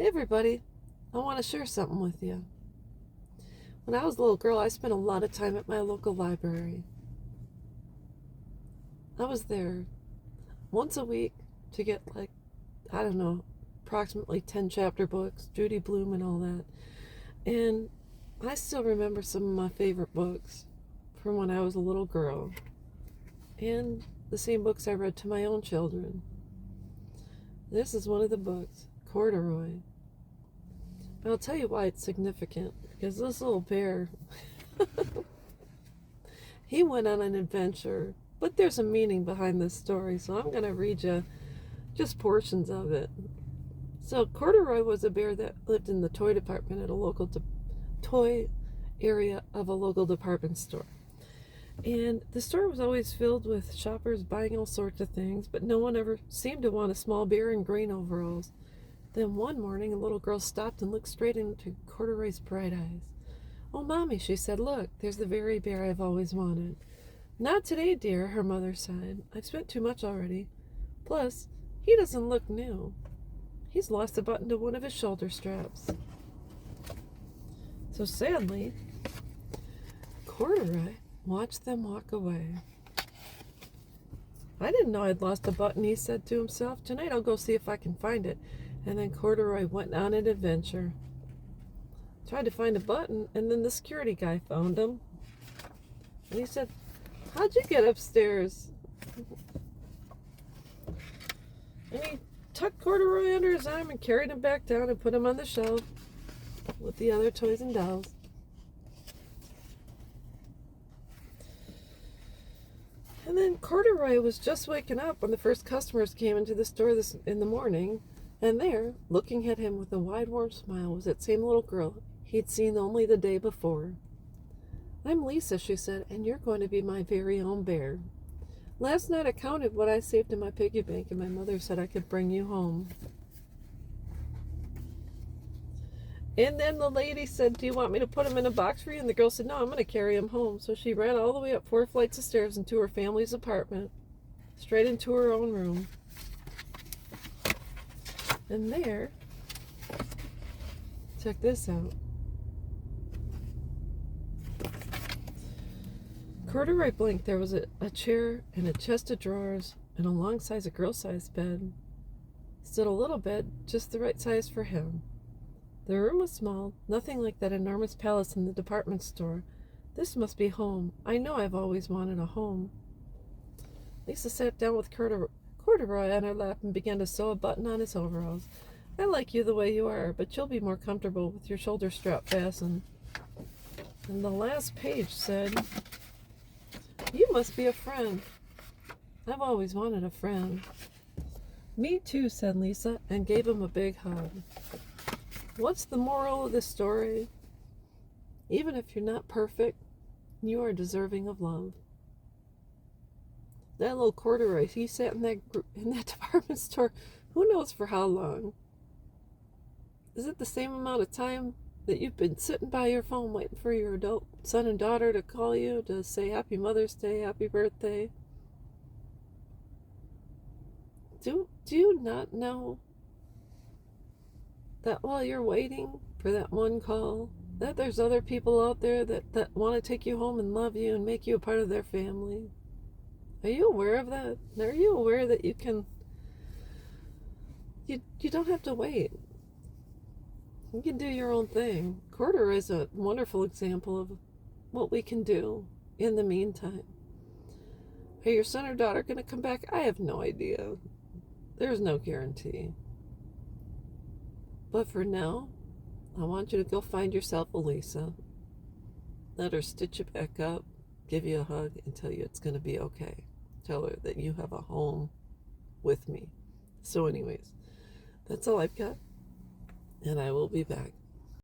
Hey everybody, I want to share something with you. When I was a little girl, I spent a lot of time at my local library. I was there once a week to get, I don't know, approximately 10 chapter books, Judy Blume and all that. And I still remember some of my favorite books from when I was a little girl. And the same books I read to my own children. This is one of the books, Corduroy. I'll tell you why it's significant. Because this little bear, he went on an adventure. But there's a meaning behind this story, so I'm going to read you just portions of it. So Corduroy was a bear that lived in the toy department at a local toy area of a local department store. And the store was always filled with shoppers buying all sorts of things, but no one ever seemed to want a small bear in green overalls. Then one morning, a little girl stopped and looked straight into Corduroy's bright eyes. "Oh, Mommy," she said, "look, there's the very bear I've always wanted." "Not today, dear," her mother sighed. "I've spent too much already. Plus, he doesn't look new. He's lost a button to one of his shoulder straps." So sadly, Corduroy watched them walk away. "I didn't know I'd lost a button," he said to himself. "Tonight I'll go see if I can find it." And then Corduroy went on an adventure. Tried to find a button, and then the security guy found him. And he said, "How'd you get upstairs?" And he tucked Corduroy under his arm and carried him back down and put him on the shelf with the other toys and dolls. And then Corduroy was just waking up when the first customers came into the store in the morning. And there, looking at him with a wide, warm smile, was that same little girl he'd seen only the day before. "I'm Lisa," she said, "and you're going to be my very own bear. Last night I counted what I saved in my piggy bank, and my mother said I could bring you home." And then the lady said, "Do you want me to put him in a box for you?" And the girl said, "No, I'm going to carry him home." So she ran all the way up 4 flights of stairs into her family's apartment, straight into her own room. And there, check this out. Corduroy blinked. There was a chair and a chest of drawers and alongside a girl-sized bed stood a little bed, just the right size for him. The room was small, nothing like that enormous palace in the department store. This must be home. I know I've always wanted a home. Lisa sat down with Corduroy on her lap and began to sew a button on his overalls. "I like you the way you are, but you'll be more comfortable with your shoulder strap fastened." And the last page said, "You must be a friend. I've always wanted a friend." "Me too," said Lisa, and gave him a big hug. What's the moral of this story? Even if you're not perfect, you are deserving of love. That little Corduroy, he sat in that department store, who knows for how long. Is it the same amount of time that you've been sitting by your phone waiting for your adult son and daughter to call you to say Happy Mother's Day, Happy Birthday? Do you not know that while you're waiting for that one call, that there's other people out there that want to take you home and love you and make you a part of their family? Are you aware of that? Are you aware that you don't have to wait? You can do your own thing. Corduroy is a wonderful example of what we can do in the meantime. Are your son or daughter going to come back? I have no idea. There's no guarantee. But for now, I want you to go find yourself a Lisa. Let her stitch you back up, give you a hug, and tell you it's going to be okay. Tell her that you have a home with me. So anyways, that's all I've got, and I will be back.